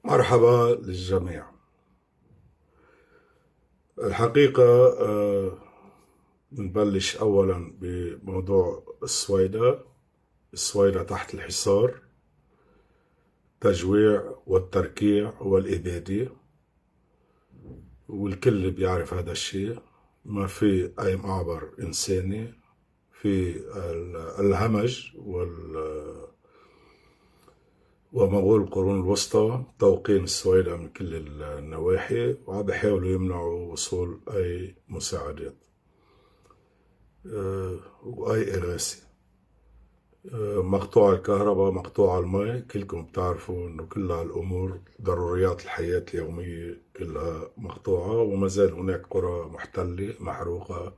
مرحبا للجميع. الحقيقة نبلش أولا بموضوع السويدة تحت الحصار، تجويع والتركيع والإبادة، والكل بيعرف هذا الشيء. ما في أي معبر إنساني في الهمج ومغول القرون الوسطى توقين السويدة من كل النواحي، وعم بيحاولوا يمنعوا وصول أي مساعدات وأي إغاثة. مقطوع الكهرباء، مقطوع الماء، كلكم بتعرفوا إنه كل هالأمور ضروريات الحياة اليومية كلها مقطوعة، وما زال هناك قرى محتلة محروقة،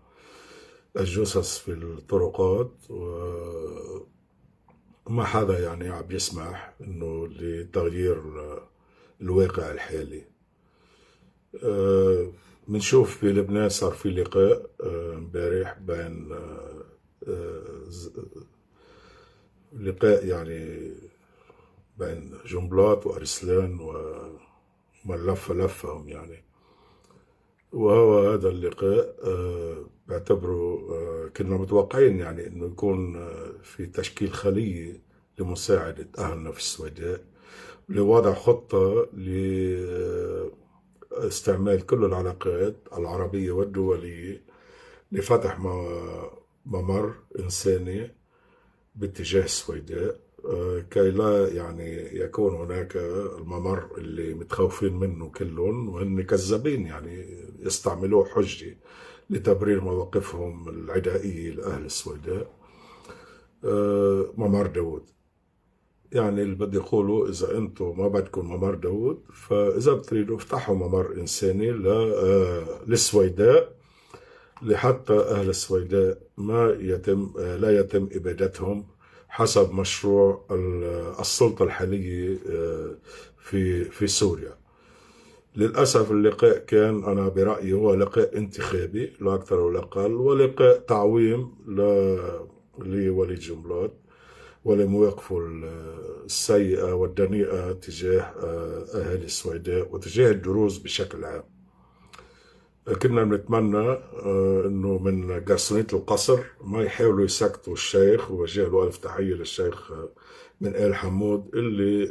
الجثث في الطرقات، وما حدا يعني عم يسمح إنه لتغيير الواقع الحالي. بنشوف بلبنان صار في لقاء امبارح بين لقاء يعني بين جنبلاط وأرسلان ومن لفهم يعني. وهو هذا اللقاء بعتبره كنا متوقعين يعني انه يكون في تشكيل خلية لمساعدة أهلنا في السوداء، لوضع خطة لاستعمال كل العلاقات العربية والدولية لفتح ممر إنساني باتجاه السويداء، كي لا يعني يكون هناك الممر اللي متخوفين منه كلهم وهن كذابين، يعني يستعملوه حجة لتبرير مواقفهم العدائية لأهل السويداء. ممر داود، يعني اللي بدي يقولوا إذا أنتم ما بدكم ممر داود، فإذا بتريدوا افتحوا ممر إنساني للسويداء، لحتى أهل السويداء ما يتم لا يتم إبادتهم حسب مشروع السلطة الحالية في سوريا. للأسف اللقاء كان أنا برأيي هو لقاء انتخابي لا أكثر ولا أقل، ولقاء تعويم لوليد جنبلاط ولمواقفه السيئة والدنيئة تجاه أهالي السويداء وتجاه الدروز بشكل عام. كنا بنتمنى انه من قرصنية القصر ما يحاولوا يسكتوا الشيخ، ووجه له الف تحية للشيخ من آل حمود اللي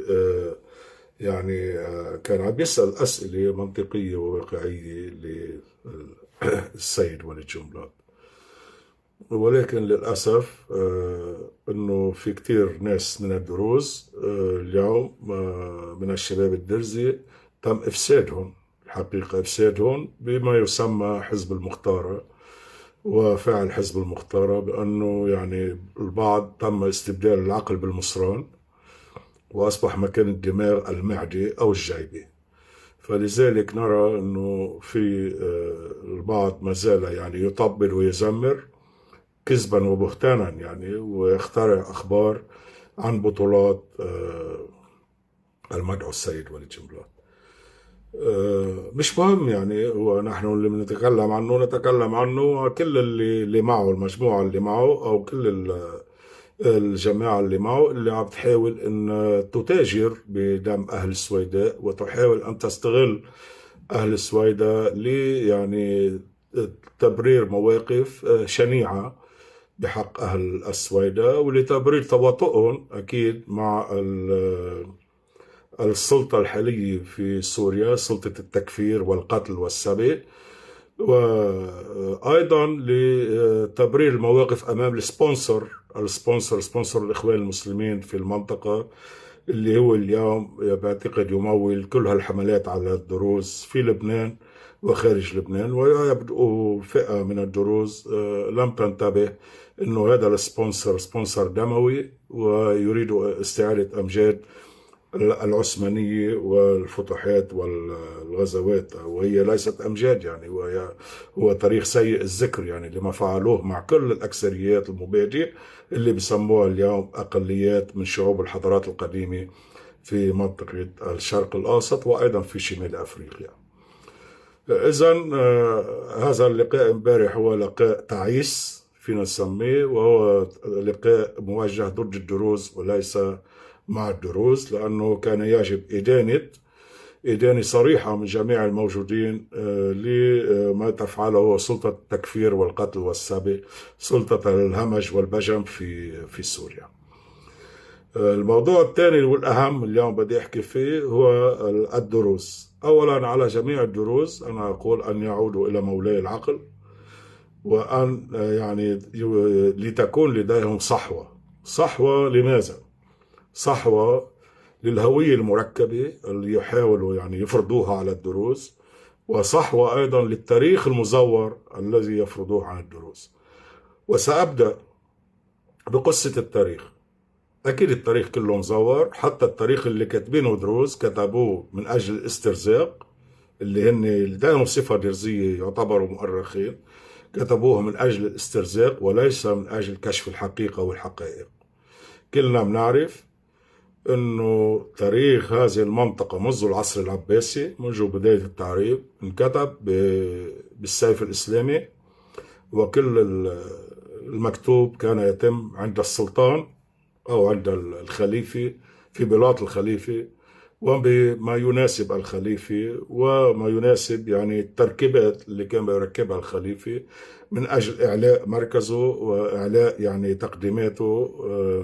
يعني كان عم يسأل أسئلة منطقية وواقعية للسيد وليد جنبلاط. ولكن للأسف انه في كتير ناس من الدروز اليوم من الشباب الدرزي تم إفسادهم، الحقيقة إفسادهم بما يسمى حزب المختارة وفعل حزب المختارة، بأنه يعني البعض تم استبدال العقل بالمصران وأصبح مكان الدماغ المعدة أو الجيبة. فلذلك نرى أنه في البعض ما زال يعني يطبل ويزمر كذبا وبهتانا يعني، ويخترع أخبار عن بطولات المدعو السيد وليد جنبلاط. مش مهم يعني، هو نحن اللي بنتكلم عنه نتكلم عنه، كل اللي معه، المجموعة اللي معه أو كل الجماعة اللي معه اللي عم تحاول أن تتاجر بدم أهل السويداء وتحاول أن تستغل أهل السويداء يعني تبرير مواقف شنيعة بحق أهل السويداء، ولتبرير تواطؤهم أكيد مع السلطة الحالية في سوريا، سلطة التكفير والقتل والسبي، وأيضا لتبرير المواقف أمام سبونسر الإخوان المسلمين في المنطقة، اللي هو اليوم بعتقد يمول كل هالحملات على الدروز في لبنان وخارج لبنان. ويبدو فئة من الدروز لم تنتبه انه هذا السبونسر سبونسر دموي ويريد استعادة امجاد العثمانية والفتوحات والغزوات، وهي ليست أمجاد يعني، هو تاريخ سيء الذكر يعني لما فعلوه مع كل الأكثريات المبادئ اللي بسموها اليوم أقليات من شعوب الحضارات القديمة في منطقة الشرق الأوسط وأيضا في شمال أفريقيا. إذا هذا اللقاء امبارح هو لقاء تعيس فينا نسميه، وهو لقاء موجه ضد الدروز وليس مع الدروز، لأنه كان يجب إدانة إدانة صريحة من جميع الموجودين لما تفعله سلطة التكفير والقتل والسبي، سلطة الهمج والبجم في سوريا. الموضوع الثاني والأهم اليوم بدي أحكي فيه هو الدروز. أولا على جميع الدروز أنا أقول أن يعودوا إلى مولاي العقل، وأن يعني لتكون لديهم صحوة لماذا؟ صحوة للهوية المركبة اللي يحاولوا يعني يفرضوها على الدروز، وصحوة أيضا للتاريخ المزور الذي يفرضوه عن الدروز. وسأبدأ بقصة التاريخ. أكيد التاريخ كله مزور، حتى التاريخ اللي كاتبينه دروز كتبوه من أجل الاسترزاق، اللي هن لديهم صفة درزية يعتبروا مؤرخين، كتبوه من أجل الاسترزاق وليس من أجل كشف الحقيقة والحقائق. كلنا بنعرف انه تاريخ هذه المنطقة منذ العصر العباسي، منذ بداية التعريب، انكتب بالسيف الإسلامي، وكل المكتوب كان يتم عند السلطان أو عند الخليفة في بلاط الخليفة، وبما يناسب الخليفة وما يناسب يعني التركيبات اللي كان يركبها الخليفة من أجل إعلاء مركزه وإعلاء يعني تقديماته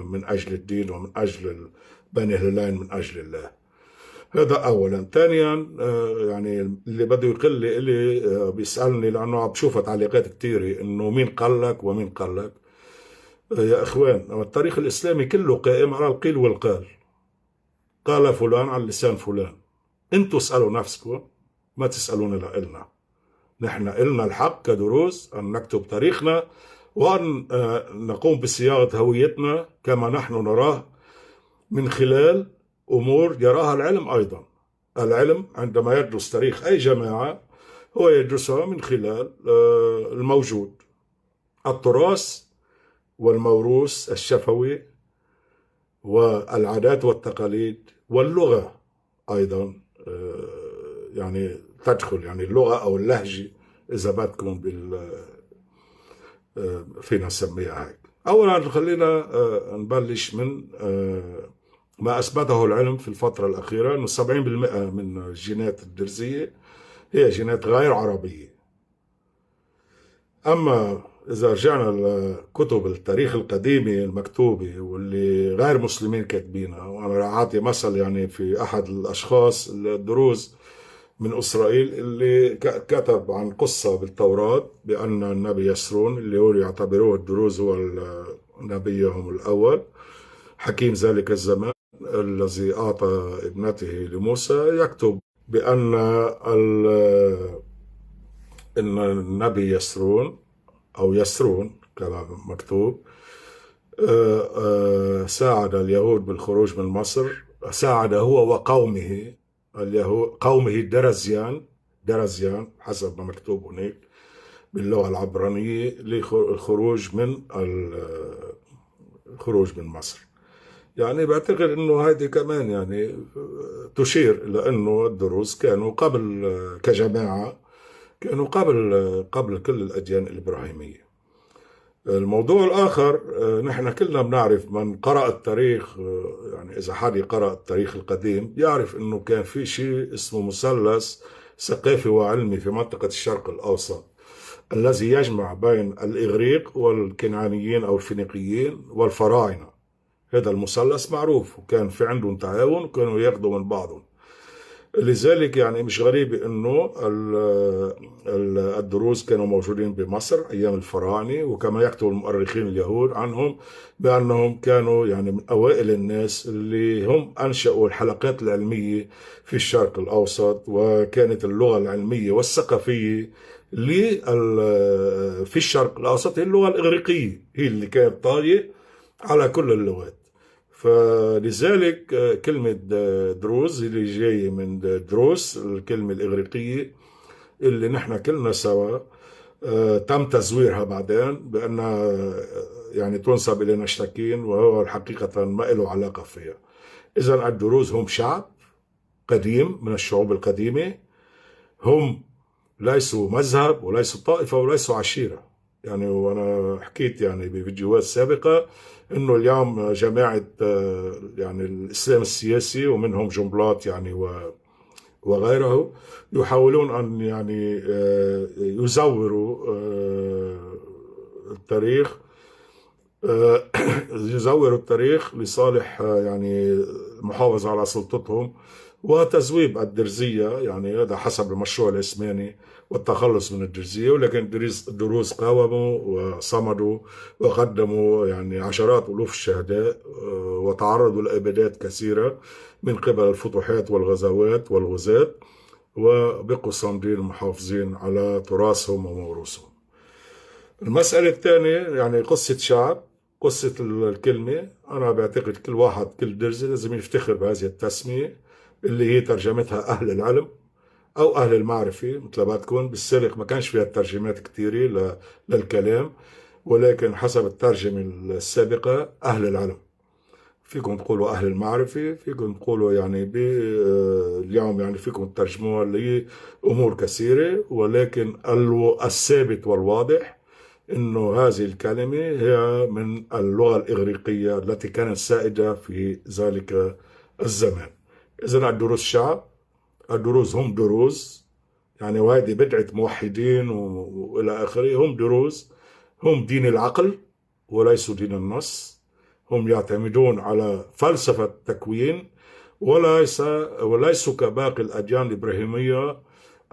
من أجل الدين ومن أجل بني هلالين من أجل الله. هذا أولا. ثانيا يعني اللي بده يقل لي بيسألني لأنه عم بشوف تعليقات كثيرة إنه مين قال لك ومين قال لك. يا إخوان، التاريخ الإسلامي كله قائم على القيل والقال. قال فلان على لسان فلان. انتوا اسألوا نفسكم، ما تسألون لنا. نحن إلنا الحق كدروز أن نكتب تاريخنا، وأن نقوم بصياغة هويتنا كما نحن نراه من خلال أمور يراها العلم أيضا. العلم عندما يدرس تاريخ أي جماعة هو يدرسها من خلال الموجود، التراث والموروث الشفوي والعادات والتقاليد واللغة أيضا. يعني تدخل يعني اللغة أو اللهجة إذا بدكم فينا نسميها هيك. أولا خلينا نبلش من ما أثبته العلم في الفترة الأخيرة، أنه 70% من الجينات الدرزية هي جينات غير عربية. أما إذا رجعنا لكتب التاريخ القديمة المكتوبة واللي غير مسلمين كاتبينها، وأنا راح أعطي مثل يعني في أحد الأشخاص الدروز من إسرائيل اللي كتب عن قصة بالتوراة بأن النبي يسرون اللي هو يعتبروه الدروز هو نبيهم الأول، حكيم ذلك الزمان الذي أعطى ابنته لموسى، يكتب بأن إن النبي يسرون أو يسرون كما مكتوب ساعد اليهود بالخروج من مصر، ساعد هو وقومه اليهود، قومه درزيان حسب ما مكتوب هناك باللغة العبرانية، للخروج من مصر. يعني بعتقد انه هذه كمان يعني تشير الى انه الدروز كانوا قبل كجماعة، كانوا قبل كل الاديان الابراهيمية. الموضوع الآخر، نحن كلنا بنعرف من قرأ التاريخ، يعني إذا حد يقرأ التاريخ القديم يعرف إنه كان في شيء اسمه مثلث ثقافي وعلمي في منطقة الشرق الأوسط الذي يجمع بين الإغريق والكنعانيين أو الفينيقيين والفراعنة. هذا المثلث معروف، وكان في عندهم تعاون وكانوا ياخذوا من بعضهم. لذلك يعني مش غريب انه الدروز كانوا موجودين بمصر ايام الفراعنه، وكما يكتب المؤرخين اليهود عنهم بانهم كانوا يعني من اوائل الناس اللي هم انشأوا الحلقات العلميه في الشرق الاوسط، وكانت اللغه العلميه والثقافيه في الشرق الاوسط هي اللغه الاغريقيه، هي اللي كانت طاغيه على كل اللغات. فلذلك كلمة دروز اللي جاية من دروس، الكلمة الإغريقية اللي نحن كلنا سوا تم تزويرها بعدين بأنها يعني تنسب إلى نشتكين، وهو الحقيقة ما له علاقة فيها. إذا الدروز هم شعب قديم من الشعوب القديمة، هم ليسوا مذهب وليسوا طائفة وليسوا عشيرة. يعني وأنا حكيت يعني بفيديوهات سابقة إنه اليوم جماعة يعني الإسلام السياسي ومنهم جنبلاط يعني وغيره يحاولون أن يعني يزوروا التاريخ، آه، يزوروا التاريخ لصالح يعني المحافظة على سلطتهم وتزويب الدرزية. يعني هذا حسب المشروع العثماني والتخلص من الدرزية. ولكن الدروز قاوموا وصمدوا وقدموا يعني عشرات ألوف الشهداء، وتعرضوا لإبادات كثيرة من قبل الفتوحات والغزوات والغزاة، وبقوا صامدين محافظين على تراثهم وموروثهم. المسألة الثانية يعني قصة شعب، قصة الكلمة. أنا بعتقد كل واحد كل درزي لازم يفتخر بهذه التسمية اللي هي ترجمتها أهل العلم أو أهل المعرفة. مثل ما تكون بالسابق ما كانش فيها ترجمات كثيرة للكلام، ولكن حسب الترجمة السابقة أهل العلم. فيكم تقولوا أهل المعرفة، فيكم تقولوا يعني اليوم يعني فيكم تترجموها لأمور كثيرة، ولكن الثابت والواضح إنه هذه الكلمة هي من اللغة الإغريقية التي كانت سائدة في ذلك الزمان. إذن الدروز شعب، الدروز هم دروز يعني، وهذه بدعة موحدين وإلى آخره. هم دروز، هم دين العقل وليسوا دين النص. هم يعتمدون على فلسفة التكوين، وليسوا كباقي الأديان الإبراهيمية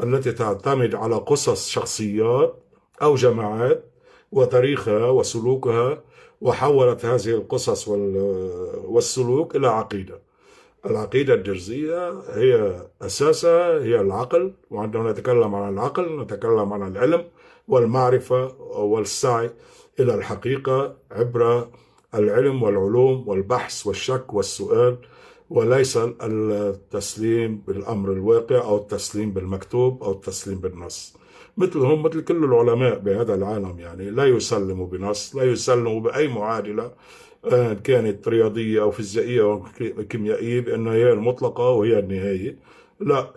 التي تعتمد على قصص شخصيات أو جماعات وتاريخها وسلوكها، وحولت هذه القصص والسلوك إلى عقيدة. العقيدة الدرزية هي أساسها هي العقل، وعندما نتكلم عن العقل نتكلم عن العلم والمعرفة والسعي إلى الحقيقة عبر العلم والعلوم والبحث والشك والسؤال، وليس التسليم بالأمر الواقع أو التسليم بالمكتوب أو التسليم بالنص. مثلهم مثل كل العلماء بهذا العالم، يعني لا يسلموا بنص، لا يسلموا بأي معادلة كانت رياضية أو فيزيائية أو كيميائية بأنها هي المطلقة وهي النهاية. لا،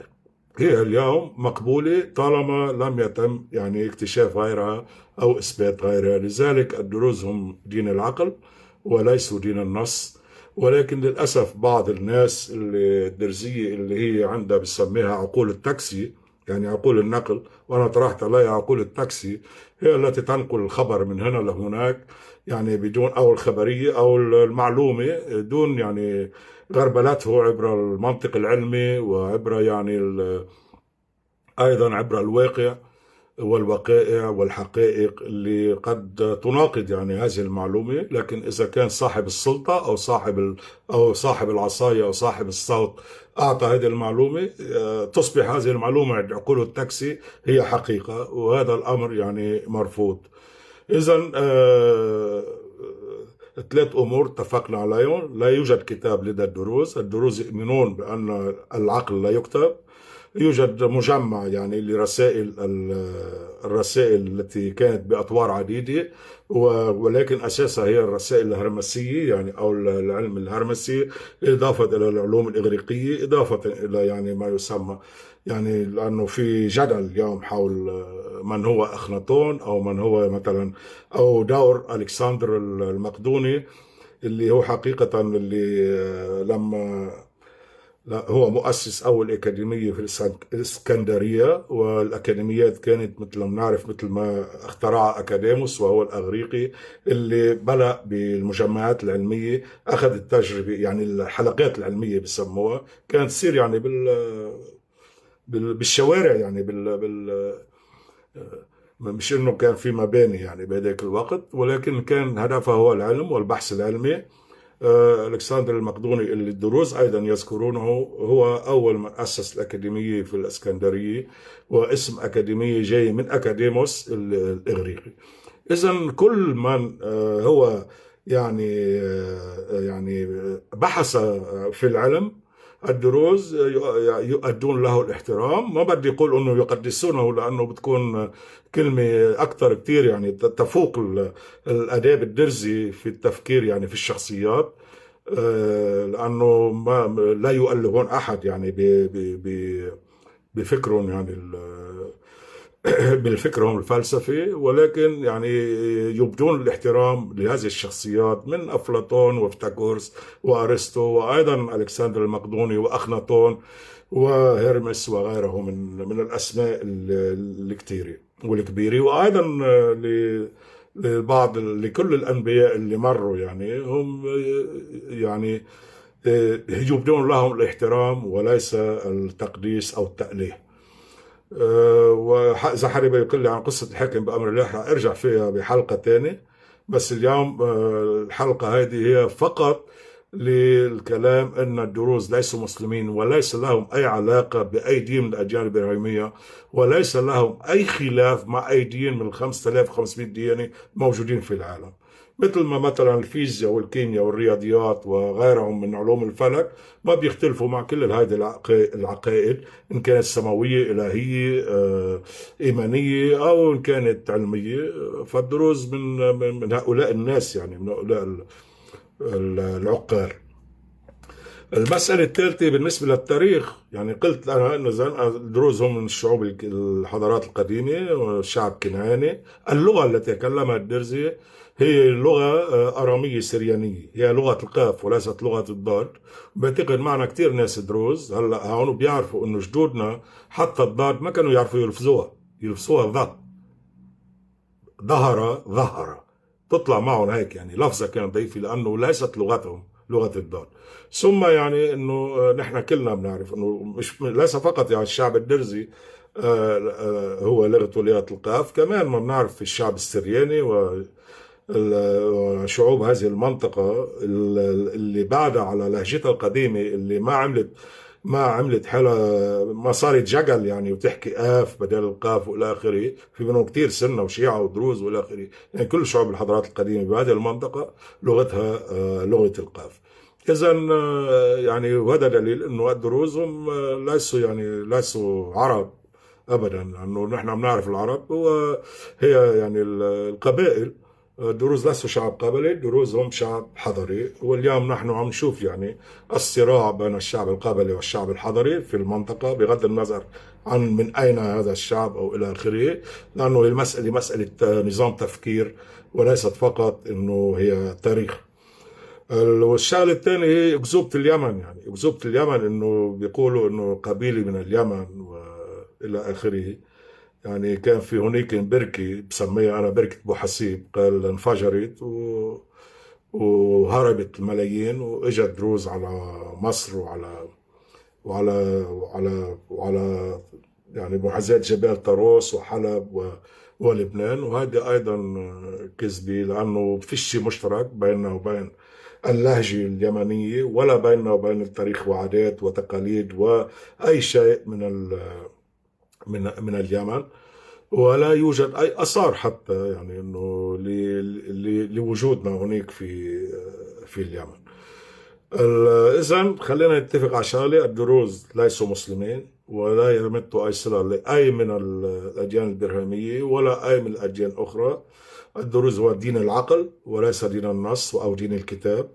هي اليوم مقبولة طالما لم يتم يعني اكتشاف غيرها أو إثبات غيرها. لذلك الدروز هم دين العقل وليسوا دين النص. ولكن للأسف بعض الناس الدرزية اللي هي عندها بسميها عقول التاكسي، يعني عقول النقل، وأنا طرحت عليها عقول التاكسي، هي التي تنقل الخبر من هنا لهناك يعني بدون، أو الخبرية أو المعلومة دون يعني غربلته عبر المنطق العلمي وعبر يعني أيضا عبر الواقع والوقائع والحقائق اللي قد تناقض يعني هذه المعلومة. لكن إذا كان صاحب السلطة أو أو صاحب العصاية أو صاحب الصوت أعطى هذه المعلومة، تصبح هذه المعلومة عند عقول التاكسي هي حقيقة، وهذا الأمر يعني مرفوض. إذا ثلاث أمور اتفقنا عليهم. لا يوجد كتاب لدى الدروز. الدروز يؤمنون بأن العقل لا يكتب. يوجد مجمع يعني لرسائل الرسائل التي كانت بأطوار عديدة، ولكن أساسها هي الرسائل الهرمسية يعني أو العلم الهرمسي، إضافة إلى العلوم الإغريقية، إضافة إلى يعني ما يسمى يعني، لأنه في جدل اليوم حول من هو أخناتون أو من هو مثلا أو دور ألكسندر المقدوني، اللي هو حقيقة اللي لما لا هو مؤسس أول أكاديمية في الإسكندرية. والأكاديميات كانت مثل ما نعرف مثل ما اخترع أكاديموس وهو الأغريقي اللي بدأ بالمجمعات العلمية، أخذ التجربة يعني الحلقات العلمية بسموها، كانت تصير يعني بالشوارع يعني مش انه كان في مباني يعني بهذاك الوقت، ولكن كان هدفه هو العلم والبحث العلمي. الكسندر المقدوني اللي الدروز ايضا يذكرونه هو اول من اسس الاكاديميه في الاسكندريه، واسم اكاديميه جاي من اكاديموس الاغريقي. اذا كل من هو يعني يعني بحث في العلم، الدروز يؤدون له الاحترام. ما بدي اقول انه يقدسونه لانه بتكون كلمه اكثر كثير يعني تفوق الاداب الدرزي في التفكير يعني في الشخصيات، لانه ما لا يؤلهون احد يعني بفكرهم يعني بالفكرهم الفلسفي، ولكن يعني يبدون الاحترام لهذه الشخصيات من أفلاطون وفيثاغورس وأرسطو، وأيضا ألكسندر المقدوني وأخناتون وهرمس وغيره من الأسماء الكتيرة والكبيرة. وأيضا لبعض لكل الأنبياء اللي مروا، يعني هم يعني يبدون لهم الاحترام وليس التقديس أو التأليه. وإذا حابب يقول لي عن قصة الحاكم بأمر الله رح أرجع فيها بحلقة تانية، بس اليوم الحلقة هذه هي فقط للكلام أن الدروز ليسوا مسلمين، وليس لهم أي علاقة بأي دين من الأديان الإبراهيمية، وليس لهم أي خلاف مع أي دين من 5500 ديانة موجودين في العالم. مثل ما مثلا الفيزياء والكيمياء والرياضيات وغيرهم من علوم الفلك ما بيختلفوا مع كل هذه العقائد، إن كانت سماوية إلهية إيمانية أو إن كانت علمية. فالدروز من هؤلاء الناس، يعني من هؤلاء العقال. المسألة الثالثة بالنسبة للتاريخ، يعني قلت أنا أنه الدروز هم من الشعوب الحضارات القديمة والشعب الكنعاني. اللغة التي تكلمها الدرزي هي لغة أرامية سريانية، هي لغة القاف وليست لغة الضاد. بعتقد معنا كتير ناس دروز هلا هون بيعرفوا انه جدودنا حتى الضاد ما كانوا يعرفوا يلفظوها ظه، ظهر تطلع معهم هيك، يعني لفظة كانت ضعيفة لأنه ليست لغتهم لغة الضاد. ثم يعني انه نحن كلنا بنعرف انه مش ليس فقط يعني الشعب الدرزي هو لغته لغة القاف، كمان ما بنعرف في الشعب السرياني وشعوب هذه المنطقة اللي بعدها على لهجتها القديمة، اللي ما عملت حالها، ما صارت جقل يعني وتحكي آف بدل القاف والى آخره. في منهم كتير سنة وشيعة ودروز والى آخره، يعني كل شعوب الحضارات القديمة بهذه المنطقة لغتها لغة القاف. إذا يعني وهذا دليل إنه الدروز هم ليسوا عرب أبدا، لأنه نحن بنعرف العرب هي يعني القبائل. الدروز ليسوا شعب قبلي، الدروز هم شعب حضري. واليوم نحن عم نشوف يعني الصراع بين الشعب القبلي والشعب الحضري في المنطقة، بغض النظر عن من أين هذا الشعب أو إلى آخره، لأنه المسألة مسألة نظام تفكير وليست فقط إنه هي تاريخ. والشغلة الثانية هي أكذوبة اليمن، يعني أكذوبة اليمن إنه بيقولوا إنه قبيلة من اليمن وإلى آخره. يعني كان في هناك بركة بسميها أنا بركة أبو حسيب، قال انفجرت وهربت الملايين وإجت دروز على مصر وعلى يعني محاذاة جبال طاروس وحلب ولبنان. وهذه أيضا كذبة، لأنه فيش شيء مشترك بيننا وبين اللهجة اليمنية، ولا بيننا وبين التاريخ وعادات وتقاليد وأي شيء من اليمن. ولا يوجد أي آثار حتى يعني إنه لوجودنا هناك في اليمن. إذا خلينا نتفق على شغلة: الدروز ليسوا مسلمين، ولا يمتوا أي صلة لأي من الأديان البرهامية ولا أي من الأديان الأخرى. الدروز هو دين العقل وليس دين النص أو دين الكتاب.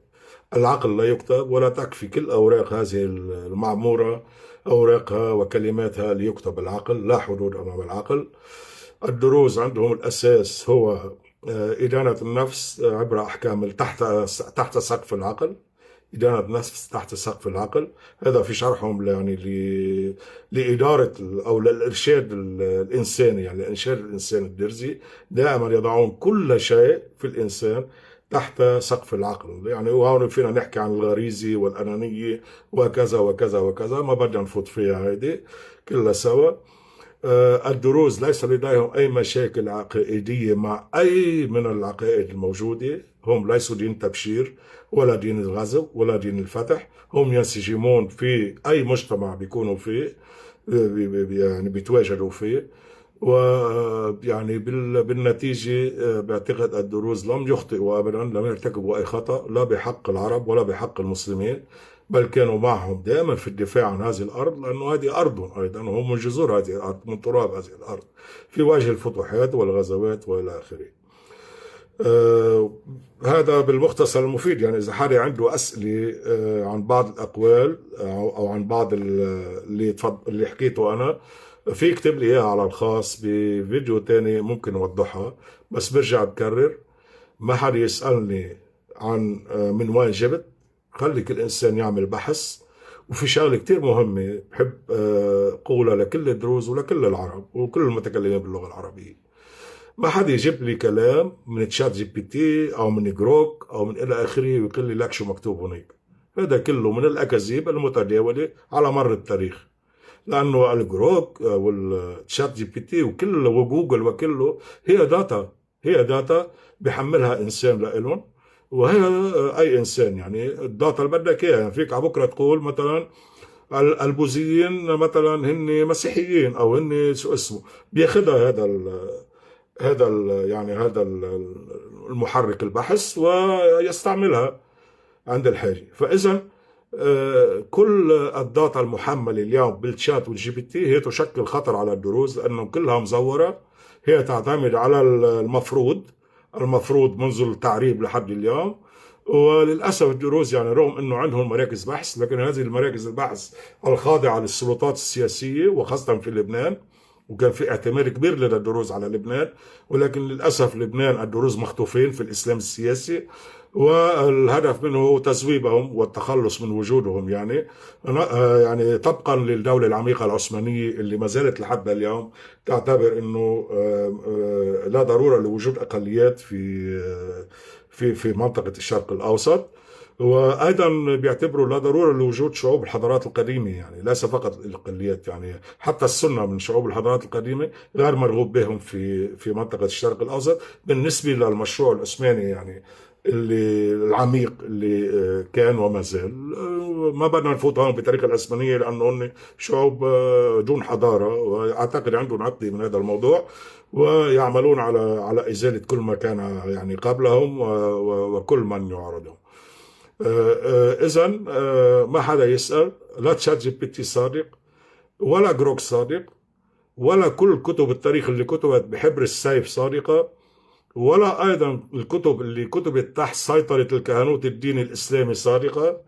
العقل لا يكتب، ولا تكفي كل أوراق هذه المعمورة أوراقها وكلماتها ليكتب العقل، لا حدود أمام العقل. الدروز عندهم الأساس هو إدانة النفس عبر أحكام تحت سقف العقل. إدانة النفس تحت سقف العقل، هذا في شرحهم يعني لإدارة أو للإرشاد الإنساني، يعني الإرشاد الإنساني الدرزي دائما يضعون كل شيء في الإنسان تحت سقف العقل. يعني وهون فينا نحكي عن الغريزة والأنانية وكذا وكذا وكذا، ما بدنا نفوت فيها هيدي كلها سوا. الدروز ليس لديهم أي مشاكل عقائدية مع أي من العقائد الموجودة. هم ليسوا دين تبشير ولا دين الغزو ولا دين الفتح، هم ينسجمون في أي مجتمع بيكونوا فيه، يعني بيتواجدوا فيه. ويعني بالنتيجة بعتقد الدروز لم يخطئوا أبدا، لم يرتكبوا أي خطأ لا بحق العرب ولا بحق المسلمين، بل كانوا معهم دائما في الدفاع عن هذه الأرض، لأنه هذه أرضهم أيضا، هم من جذور هذه الأرض، من تراب هذه الأرض، في وجه الفتوحات والغزوات وإلى آخره. هذا بالمختصر المفيد. يعني إذا حدا عنده أسئلة عن بعض الأقوال أو عن بعض اللي حكيته أنا، في اكتب لي اياها على الخاص بفيديو تاني ممكن اوضحها، بس برجع بكرر: ما حدا يسألني عن من وين جبت. خلي كل إنسان يعمل بحث. وفي شغلة كتير مهمة بحب قولها لكل الدروز ولكل العرب وكل المتكلمين باللغة العربية: ما حدا يجيب لي كلام من تشات جي بي تي أو من جروك أو من إلى آخره ويقول لي لك شو مكتوب هناك. هذا كله من الأكاذيب المتداولة على مر التاريخ. لأنه الجروك والتشات جي بي تي وكله وجوجل وكله هي داتا، هي داتا بيحملها إنسان لإلهم. وهي أي إنسان يعني الداتا اللي بدك إياها. يعني فيك على بكرة تقول مثلا البوذيين مثلا هن مسيحيين أو هن شو اسمه، بياخدها يعني هذا المحرك البحث ويستعملها عند الحاجة. فإذا كل الداتا المحملة اليوم بالشات والجي بي تي هي تشكل خطر على الدروز، لأنه كلها مزورة. هي تعتمد على المفروض منذ التعريب لحد اليوم. وللأسف الدروز يعني رغم أنه عندهم مراكز بحث، لكن هذه المراكز البحث الخاضعة للسلطات السياسية وخاصة في لبنان، وكان في اعتماد كبير لدى الدروز على لبنان. ولكن للأسف لبنان الدروز مخطوفين في الإسلام السياسي، والهدف منه هو تذويبهم والتخلص من وجودهم. يعني يعني طبقا للدولة العميقة العثمانية اللي ما زالت لحد اليوم تعتبر انه لا ضرورة لوجود اقليات في منطقة الشرق الاوسط. وايضا بيعتبروا لا ضروره لوجود شعوب الحضارات القديمه، يعني ليس فقط الاقليات. يعني حتى السنه من شعوب الحضارات القديمه غير مرغوب بهم في منطقه الشرق الاوسط بالنسبه للمشروع العثماني، يعني اللي العميق اللي كان وما زال. ما بدنا نفوت هون بتاريخ العثمانيه لانه هن شعوب دون حضاره، واعتقد عندهم عقده من هذا الموضوع، ويعملون على ازاله كل ما كان يعني قبلهم وكل من يعارضهم. اذا ما حدا يسال. لا تشات جي بي تي صادق، ولا جروك صادق، ولا كل كتب التاريخ اللي كتبت بحبر السيف صادقه، ولا ايضا الكتب اللي كتبت تحت سيطره الكهنوت الديني الاسلامي صادقه.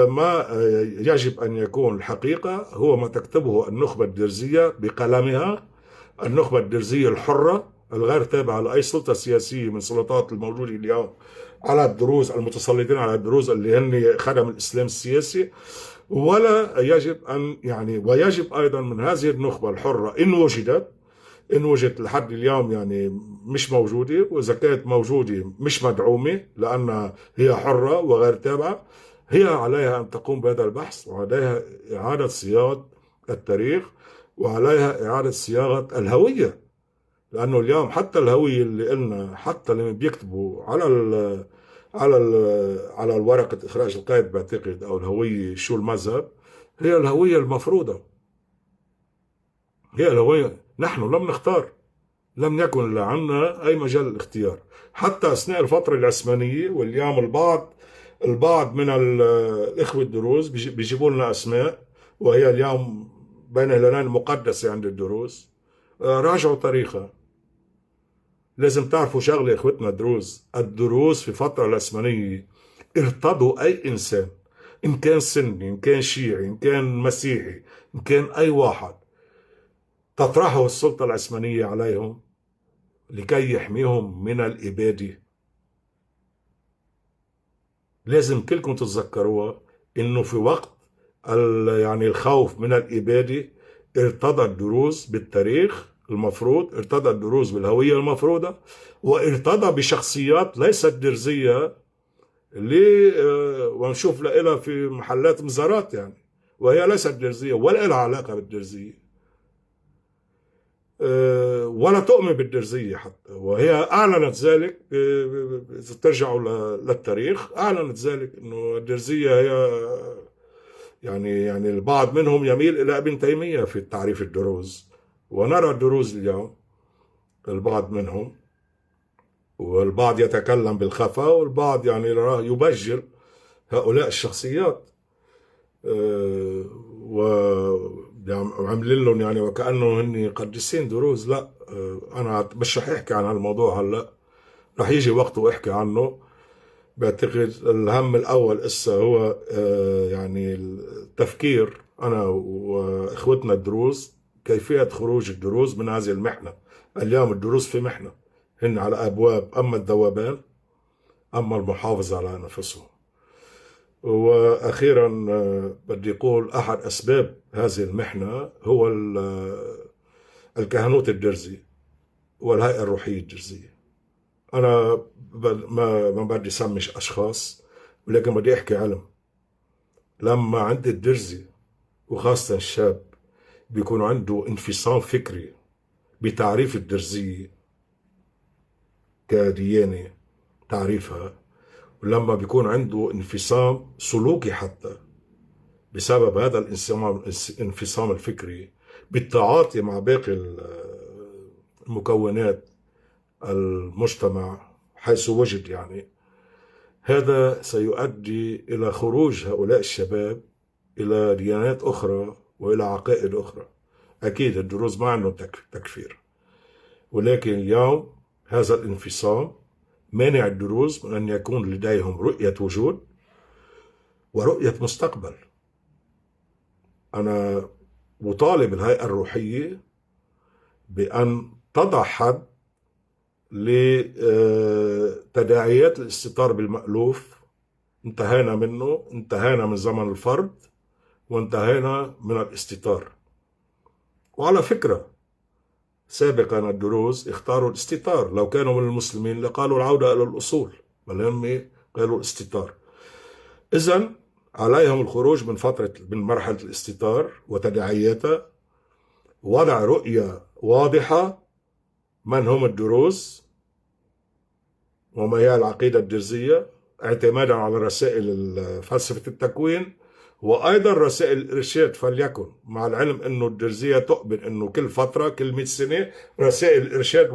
ما يجب ان يكون الحقيقه هو ما تكتبه النخبه الدرزيه بقلمها، النخبة الدرزية الحرة الغير تابعة لأي سلطة سياسية من سلطات الموجودة اليوم على الدروز، المتسلطين على الدروز اللي هن خدم الإسلام السياسي. ولا يجب أن يعني، ويجب أيضا من هذه النخبة الحرة إن وجدت لحد اليوم يعني مش موجودة، وإذا كانت موجودة مش مدعومة لأنها هي حرة وغير تابعة، هي عليها أن تقوم بهذا البحث، وعليها إعادة صياغة التاريخ، وعليها إعادة صياغة الهوية. لأنه اليوم حتى الهوية اللي قلنا، حتى اللي بيكتبوا على الورقة إخراج القيد بعتقد، أو الهوية شو المذهب، هي الهوية المفروضة، هي الهوية. نحن لم نختار، لم يكن لعنا أي مجال للاختيار حتى أثناء الفترة العثمانية. واليوم البعض من الإخوة الدروز بيجيبوا لنا أسماء وهي اليوم بين الهلالين مقدسة عند الدروز. راجعوا تاريخها. لازم تعرفوا شغلة يا إخوتنا الدروز في الفترة العثمانية ارتضوا أي إنسان، إن كان سني، إن كان شيعي، إن كان مسيحي، إن كان أي واحد، تطرحه السلطة العثمانية عليهم لكي يحميهم من الإبادة. لازم كلكم تتذكروها، إنه في وقت يعني الخوف من الإبادة ارتضى الدروز بالتاريخ المفروض، ارتضى الدروز بالهوية المفروضة، وارتضى بشخصيات ليست درزية اللي ونشوف لها في محلات مزارات يعني، وهي ليست درزية ولا لها علاقة بالدرزية، ولا تؤمن بالدرزية حتى. وهي أعلنت ذلك، إذا ترجعوا للتاريخ أعلنت ذلك أنه الدرزية هي يعني البعض منهم يميل إلى ابن تيمية في تعريف الدروز. ونرى الدروز اليوم البعض منهم، والبعض يتكلم بالخفاء، والبعض يعني يبجل هؤلاء الشخصيات، وعاملين لهم يعني وكأنه هن قديسين دروز. لا، أنا مش رح أحكي عن هالموضوع هلا، رح يجي وقت وأحكي عنه. بعتقد الهم الأول إسا هو يعني التفكير أنا وإخوتنا الدروز كيفية خروج الدروز من هذه المحنة. اليوم الدروز في محنة، هن على أبواب أما الذوبان أما المحافظة على نفسهم. وأخيرا بدي أقول أحد أسباب هذه المحنة هو الكهنوت الدرزي والهيئة الروحية الدرزية. أنا ما بدي سمش أشخاص، ولكن بدي أحكي علم. لما عند الدرزي وخاصة الشاب بيكون عنده انفصام فكري بتعريف الدرزية كديانة تعريفها، ولما بيكون عنده انفصام سلوكي حتى بسبب هذا الانفصام الفكري بالتعاطي مع باقي المكونات المجتمع حيث وجد، يعني هذا سيؤدي إلى خروج هؤلاء الشباب إلى ديانات أخرى وإلى عقائد أخرى. أكيد الدروز ما عندهم تكفير، ولكن اليوم هذا الانفصام مانع الدروز من أن يكون لديهم رؤية وجود ورؤية مستقبل. أنا أطالب الهيئة الروحية بأن تضع حد لتداعيات الاستتار بالمألوف. انتهينا منه، انتهينا من زمن الفرد وانتهينا من الاستتار. وعلى فكرة سابقا الدروز اختاروا الاستتار، لو كانوا من المسلمين لقالوا العودة إلى الأصول، بل هم قالوا الاستتار. إذن عليهم الخروج من مرحلة الاستتار وتداعياتها، وضع رؤية واضحة من هم الدروز وما هي العقيدة الدرزية، اعتمادا على رسائل فلسفة التكوين وأيضا رسائل الإرشاد. فليكن مع العلم أنه الدرزية تؤمن أنه كل فترة كل 100 سنة رسائل الإرشاد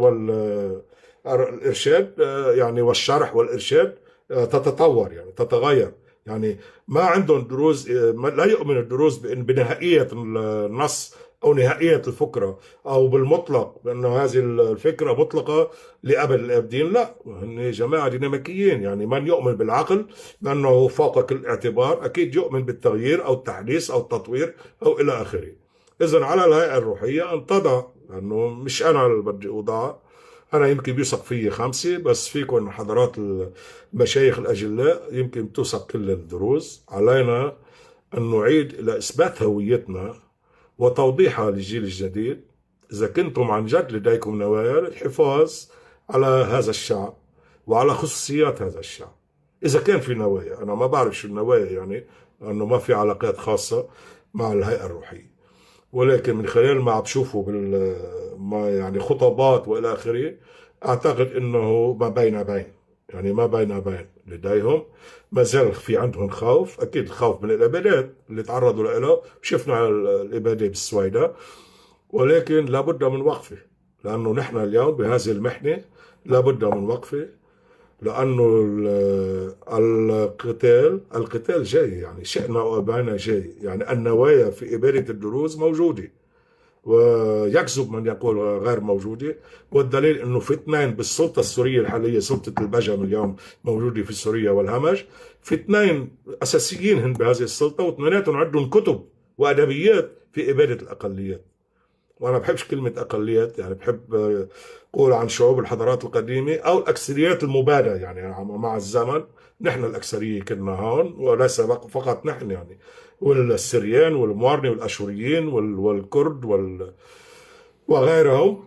والإرشاد يعني والشرح والإرشاد تتطور، يعني تتغير. يعني ما عندهم دروز، لا يؤمن الدروز بنهائية النص أو نهائية الفكرة أو بالمطلق بأن هذه الفكرة مطلقة لأبد الآبدين. لا، هن جماعة ديناميكيين. يعني من يؤمن بالعقل لأنه فوق كل اعتبار أكيد يؤمن بالتغيير أو التحديث أو التطوير أو إلى آخره. إذن على الهيئة الروحية أن تضع، لأنه مش أنا اللي بدي أوضعها، أنا يمكن بيوثق فيي 5، بس فيكم حضرات المشايخ الأجلاء يمكن توثق كل الدروز. علينا أن نعيد إلى إثبات هويتنا وتوضيحها للجيل الجديد. إذا كنتم عن جد لديكم نوايا الحفاظ على هذا الشعب وعلى خصوصيات هذا الشعب، إذا كان في نوايا، أنا ما بعرف شو النوايا، يعني أنه ما في علاقات خاصة مع الهيئة الروحية، ولكن من خلال ما عم بشوفه ما يعني خطابات والى اخره، اعتقد انه ما بين يعني ما بين لديهم ما زال في عندهم خوف. اكيد الخوف من الابادات اللي تعرضوا له، شفنا الاباده بالسويداء، ولكن لابد من وقفه، لانه نحن اليوم بهذه المحنه لابد من وقفه، لانه القتال جاي، يعني شئنا وابينا جاي. يعني النوايا في اباده الدروز موجوده، ويكذب من يقول غير موجوده. والدليل انه في 2 بالسلطه السوريه الحاليه، سلطه البجم اليوم موجوده في سوريا والهمج، في 2 اساسيين هن بهذه السلطه، واثنيناتهم عندهم كتب وادبيات في اباده الاقليات. وانا بحبش كلمه اقليات، يعني بحب قول عن شعوب الحضارات القديمه او الاكثريات المباده. يعني مع الزمن نحن الاكثريه كنا هون، وليس فقط نحن، يعني والسريان والموارني والاشوريين والكرد وغيرهم،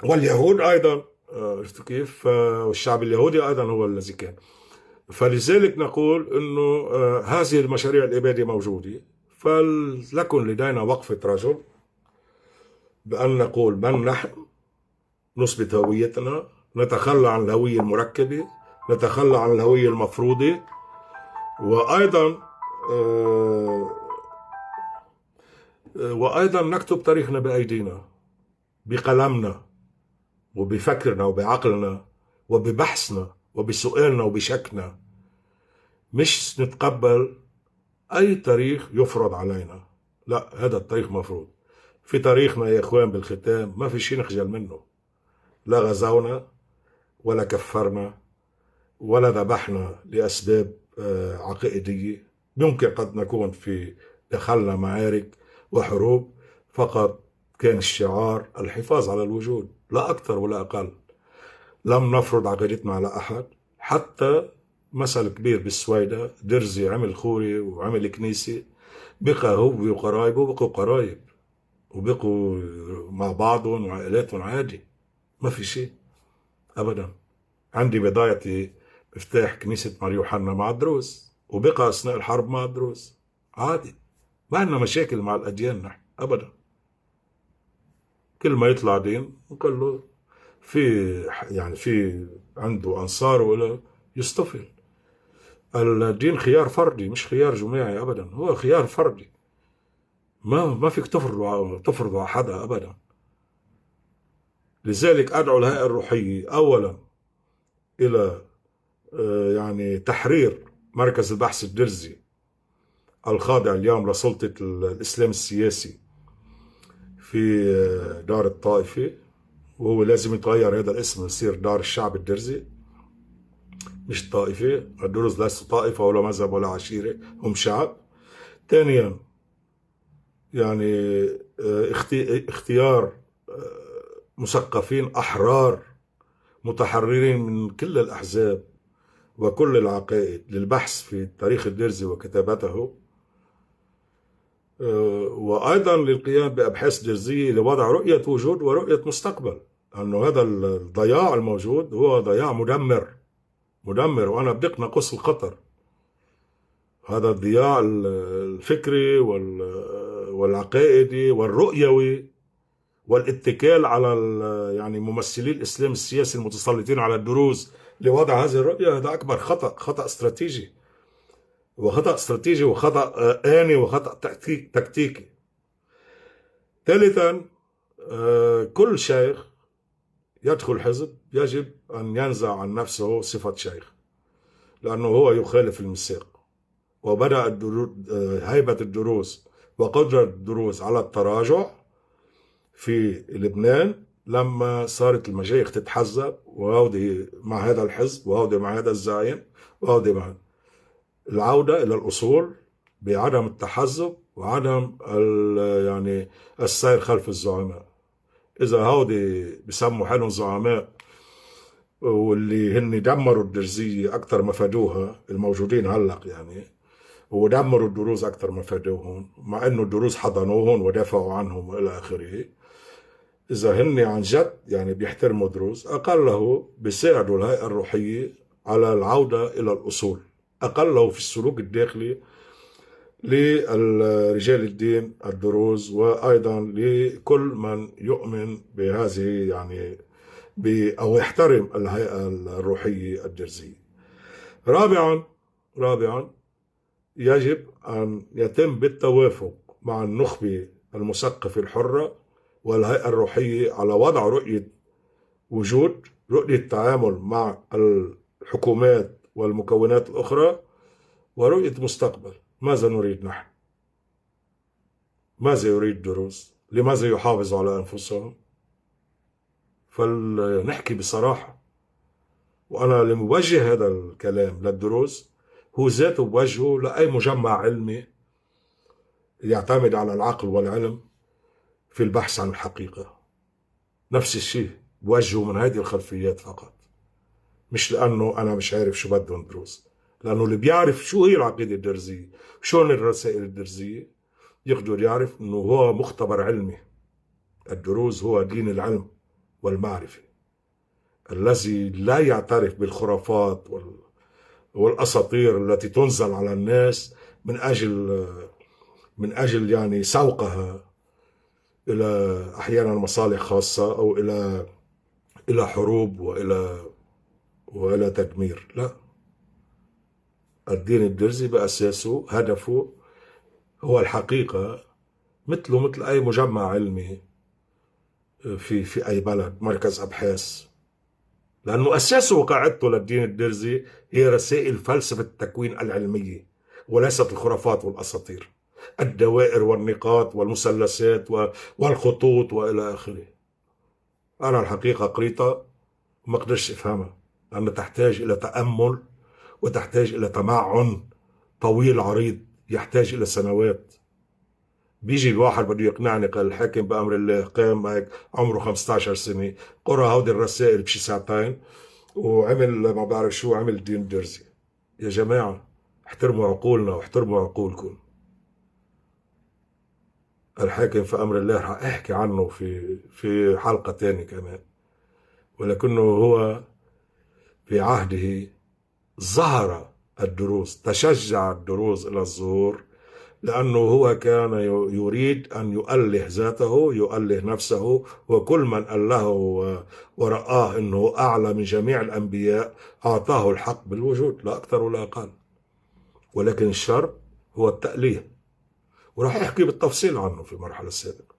واليهود ايضا. عرفتوا كيف؟ والشعب اليهودي ايضا هو الذي كان. فلذلك نقول انه هذه المشاريع الاباده موجوده، فلنكن لدينا وقفه رجل بأن نقول من نحن، نثبت هويتنا، نتخلى عن الهوية المركبة، نتخلى عن الهوية المفروضة، وأيضا نكتب تاريخنا بأيدينا، بقلمنا وبفكرنا وبعقلنا وببحثنا وبسؤالنا وبشكنا. مش نتقبل أي تاريخ يفرض علينا، لا، هذا التاريخ مفروض. في تاريخنا يا إخوان بالختام ما في شيء نخجل منه، لا غزونا ولا كفرنا ولا ذبحنا لأسباب عقائدية. ممكن قد نكون في دخلنا معارك وحروب، فقط كان الشعار الحفاظ على الوجود، لا أكثر ولا أقل. لم نفرض عقيدتنا على أحد. حتى مثل كبير بالسويدة، درزي عمل خوري وعمل كنيسة، بقى هو وقرايبه بقوا قرايب، وبقوا مع بعضهم وعائلاتهم عادي، ما في شيء أبدا. عندي بضاعتي مفتاح كنيسة مار يوحنا مع الدروز، وبقى أثناء الحرب مع الدروز عادي. ما عندنا مشاكل مع الأديان نحن أبدا. كل ما يطلع دين نقول له في، يعني في عنده أنصار ولا يصطفل. الدين خيار فردي مش خيار جماعي أبدا، هو خيار فردي. ما فيك تفرضه على حدا أبدا. لذلك أدعو الهيئة الروحية أولا إلى يعني تحرير مركز البحث الدرزي الخاضع اليوم لسلطة الإسلام السياسي في دار الطائفة، وهو لازم يتغير هذا الاسم يصير دار الشعب الدرزي مش طائفة. الدروز ليسوا طائفة ولا مذهب ولا عشيرة، هم شعب. ثانيا يعني اختيار مثقفين أحرار متحررين من كل الأحزاب وكل العقائد للبحث في تاريخ الدرزي وكتابته، وأيضا للقيام بأبحاث درزية لوضع رؤية وجود ورؤية مستقبل، لأنه هذا الضياع الموجود هو ضياع مدمر مدمر، وأنا بدق نقص الخطر. هذا الضياع الفكري والعقائدي والرؤيوي والاتكال على يعني ممثلي الإسلام السياسي المتسلطين على الدروز لوضع هذه الرؤية، هذا أكبر خطأ، خطأ استراتيجي، وخطأ استراتيجي وخطأ آني وخطأ تكتيكي. ثالثا كل شيخ يدخل حزب يجب أن ينزع عن نفسه صفة شيخ، لأنه هو يخالف الميثاق. وبدأ هيبة الدروز وقدرة الدروز على التراجع في لبنان لما صارت المشايخ تتحزب، وهودي مع هذا الحزب وهودي مع هذا الزعيم وهودي مع العودة إلى الأصول بعدم التحزب وعدم يعني السير خلف الزعماء. إذا هودي بسموا حالهم زعماء واللي هن دمروا الدرزية أكثر ما فادوها الموجودين هلق يعني، ودمروا الدروز أكثر ما فادوهم، مع إنه الدروز حضنوهم ودافعوا عنهم وإلى آخره. إذا هن عن جد يعني بيحترموا دروز، أقله بيساعدوا الهيئة الروحية على العودة إلى الأصول، أقله في السلوك الداخلي لرجال الدين الدروز، وأيضا لكل من يؤمن بهذه يعني أو يحترم الهيئة الروحية الدرزية. رابعا يجب أن يتم بالتوافق مع النخبة المثقفة الحرة والهيئة الروحية على وضع رؤية وجود، رؤية تعامل مع الحكومات والمكونات الأخرى، ورؤية مستقبل. ماذا نريد نحن؟ ماذا يريد الدروز؟ لماذا يحافظوا على أنفسهم؟ فلنحكي بصراحة. وأنا اللي موجه هذا الكلام للدروز هو ذاته بوجهه لأي مجمع علمي يعتمد على العقل والعلم في البحث عن الحقيقة. نفس الشيء بوجهه من هذه الخلفيات فقط، مش لأنه أنا مش عارف شو بدهم دروز، لأنه اللي بيعرف شو هي العقيدة الدرزية شو هن الرسائل الدرزية يقدر يعرف أنه هو مختبر علمي. الدروز هو دين العلم والمعرفة الذي لا يعترف بالخرافات والأساطير التي تنزل على الناس من أجل يعني سوقها إلى أحيانا مصالح خاصة أو إلى حروب وإلى تدمير. لا، الدين الدرزي بأساسه هدفه هو الحقيقة، مثله مثل أي مجمع علمي في أي بلد، مركز أبحاث، لأنه أساسه وقاعدته للدين الدرزي هي رسائل فلسفة التكوين العلمية وليست الخرافات والأساطير، الدوائر والنقاط والمثلثات والخطوط وإلى آخره. أنا الحقيقة قريتها وما قدرش أفهمها، لأنها تحتاج إلى تأمل وتحتاج إلى تمعن طويل عريض، يحتاج إلى سنوات. بيجي الواحد بده يقنعني، قال الحاكم بأمر الله قام هيك عمره 15 سنة، قرأ هودي الرسائل بشي ساعتين وعمل ما بعرف شو، عمل دين درزي. يا جماعة احترموا عقولنا واحترموا عقولكم. الحاكم في أمر الله رح أحكي عنه في حلقة تانية كمان، ولكنه هو في عهده ظهر الدروز، تشجع الدروز إلى الظهور، لأنه هو كان يريد أن يؤله ذاته، يؤله نفسه، وكل من أله ورآه أنه أعلى من جميع الأنبياء أعطاه الحق بالوجود، لا أكثر ولا أقل. ولكن الشر هو التأليه، وراح أحكي بالتفصيل عنه في المرحلة السابقة.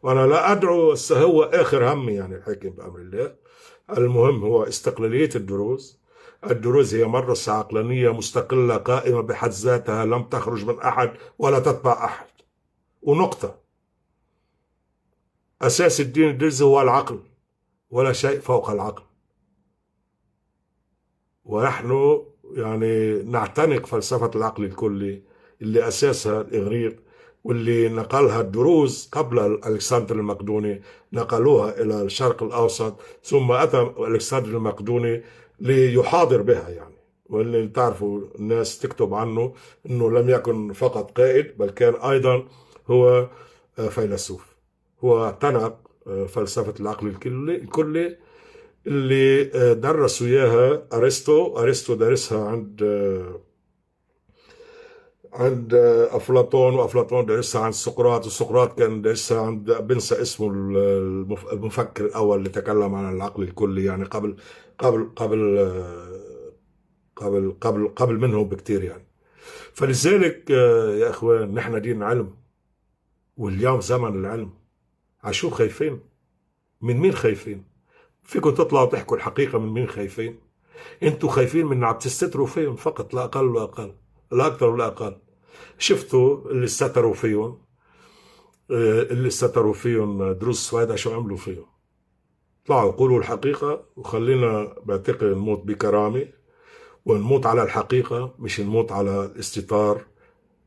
وأنا لا أدعو، هو آخر همي يعني الحاكم بأمر الله. المهم هو استقلالية الدروز. الدروز هي مدرسة عقلانية مستقلة قائمة بحد ذاتها، لم تخرج من أحد ولا تتبع أحد، ونقطة. أساس الدين الدرزي هو العقل، ولا شيء فوق العقل. ونحن يعني نعتنق فلسفة العقل الكلي اللي أساسها الإغريق، واللي نقلها الدروز قبل ألكسندر المقدوني، نقلوها إلى الشرق الأوسط، ثم أتى ألكسندر المقدوني ليحاضر بها يعني. واللي تعرفوا الناس تكتب عنه أنه لم يكن فقط قائد، بل كان أيضا هو فيلسوف. هو اعتنق فلسفة العقل الكلي اللي درسوا إياها أرسطو درسها عند أفلاطون، وأفلاطون درسها عند سقراط، وسقراط كان درسها عند، بنسى اسمه، المفكر الأول اللي تكلم عن العقل الكلي، يعني قبل قبل قبل منه بكتير يعني. فلذلك يا إخوان، نحن دين علم، واليوم زمن العلم. عشو خايفين؟ من مين خايفين؟ فيكم تطلعوا تحكوا الحقيقة، من مين خايفين؟ انتوا خايفين من عم تستتروا فيهم فقط، لا اقل ولا اقل، لا اكثر ولا اقل. شفتوا اللي استتروا فيهم، اللي استتروا فيهم دروز سويدة شو عملوا فيهم؟ طلعوا قولوا الحقيقة، وخلينا بعتقد نموت بكرامة، ونموت على الحقيقة، مش نموت على الاستتار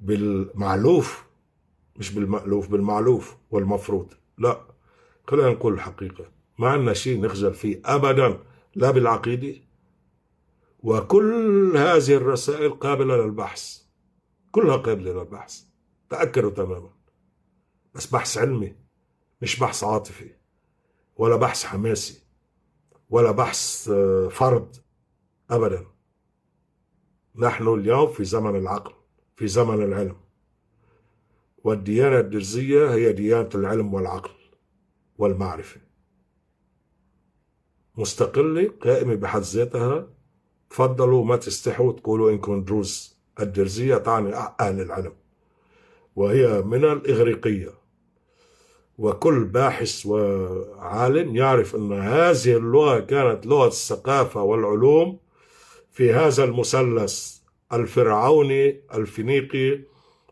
بالمعلوف، مش بالمألوف، بالمعلوف والمفروض. لا، خلينا نقول الحقيقة. ما عندنا شيء نخجل فيه أبدا، لا بالعقيدة. وكل هذه الرسائل قابلة للبحث، كلها قابلة للبحث، تأكدوا تماما. بس بحث علمي، مش بحث عاطفي، ولا بحث حماسي، ولا بحث فرض، أبدا. نحن اليوم في زمن العقل، في زمن العلم، والديانة الدرزية هي ديانة العلم والعقل والمعرفة، مستقلة قائمة بحد ذاتها. تفضلوا ما تستحوا تقولوا إنكم دروز. الدرزية تعني أهل العلم، وهي من الإغريقية. وكل باحث وعالم يعرف أن هذه اللغة كانت لغة الثقافة والعلوم في هذا المثلث الفرعوني الفينيقي،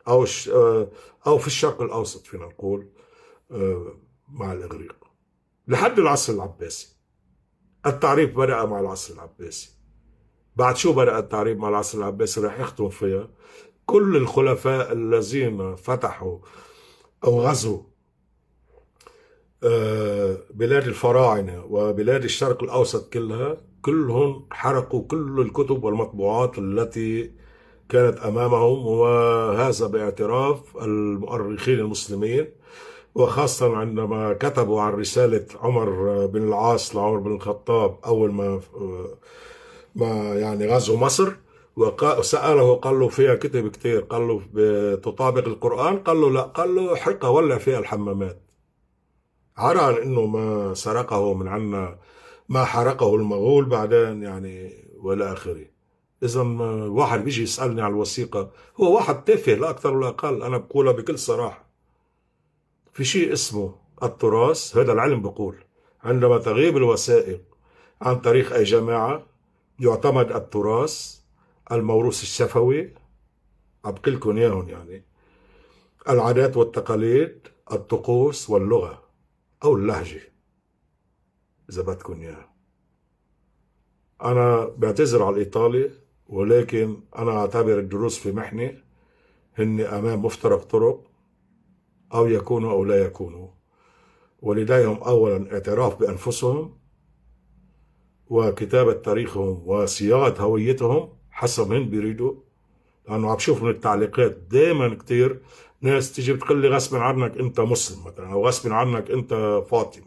أو أو في الشرق الأوسط فينا نقول، مع الإغريق لحد العصر العباسي. التعريف بدأ مع العصر العباسي. بعد شو بدأ التعريف مع العصر العباسي؟ رح يختم فيها كل الخلفاء الذين فتحوا أو غزوا بلاد الفراعنة وبلاد الشرق الأوسط كلها، كلهم حرقوا كل الكتب والمطبوعات التي كانت أمامهم، وهذا باعتراف المؤرخين المسلمين. وخاصة عندما كتبوا عن رسالة عمر بن العاص لعمر بن الخطاب أول ما يعني غزو مصر، وسأله قال له فيها كتب كتير، قال له تطابق القرآن؟ قال له لا، قال له حرقة ولع فيها الحمامات. عرى عن انه ما سرقه من عنا، ما حرقه المغول بعدين يعني، والى اخره. اذا واحد بيجي يسالني على الوثيقه، هو واحد تافه لا اكثر ولا اقل. انا بقولها بكل صراحه، في شيء اسمه التراث. هذا العلم بقول عندما تغيب الوثائق عن طريق اي جماعه، يعتمد التراث، الموروث الشفوي، أبقي لكم إياهم يعني، العادات والتقاليد، الطقوس واللغة أو اللهجة إذا بدكم إياها. أنا بعتذر على الإيطالي، ولكن أنا أعتبر الدروس في محنة، هن أمام مفترق طرق. أو يكونوا أو لا يكونوا، ولديهم أولا اعتراف بأنفسهم وكتابة تاريخهم وصياغة هويتهم حسب ما بيريدوا. لأنه عم بشوف من التعليقات دائما كتير ناس تيجي بتقول لي غصب عنك أنت مسلم مثلا، أو غصب عنك أنت فاطمي،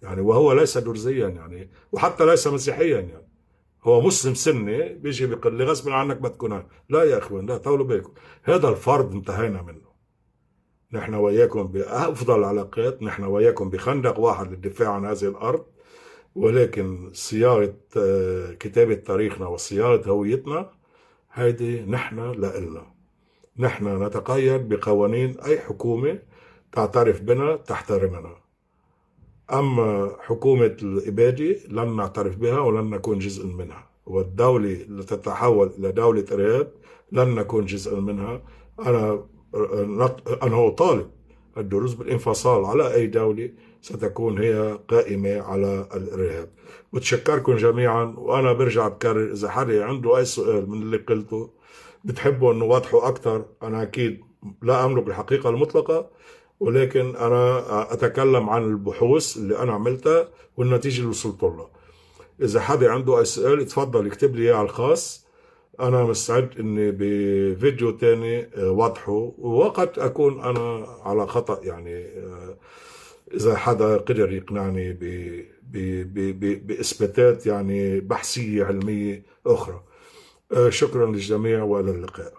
يعني وهو ليس درزيا يعني، وحتى ليس مسيحيا يعني، هو مسلم سني بيجي بيقول لي غصب عنك ما تكون. لا يا اخوان، لا، طولوا بالكم، هذا الفرض انتهينا منه. نحن وياكم بأفضل العلاقات، نحن وياكم بخندق واحد للدفاع عن هذه الأرض، ولكن صياغة كتابة تاريخنا وصياغة هويتنا هيدي نحن لإلنا. نحن نتقيد بقوانين أي حكومة تعترف بنا تحترمنا. أما حكومة الإبادة لن نعترف بها ولن نكون جزء منها، والدولة اللي تتحول إلى دولة إرهاب لن نكون جزء منها. أنا أنا أطالب الدروز بالانفصال على أي دولة ستكون هي قائمة على الإرهاب. بتشكركم جميعا، وأنا برجع بكرر إذا حدا عنده أي سؤال من اللي قلته بتحبوا أنه وضحه أكثر، أنا أكيد لا أملك الحقيقة المطلقة، ولكن أنا أتكلم عن البحوث اللي أنا عملتها والنتيجة اللي وصلت لها. إذا حدا عنده أي سؤال يتفضل يكتب لي إياه على الخاص، أنا مستعد إني بفيديو تاني وضحه، وقد أكون أنا على خطأ يعني. إذا حدا قدر يقنعني بإثباتات يعني بحثية علمية أخرى. شكرا للجميع وإلى اللقاء.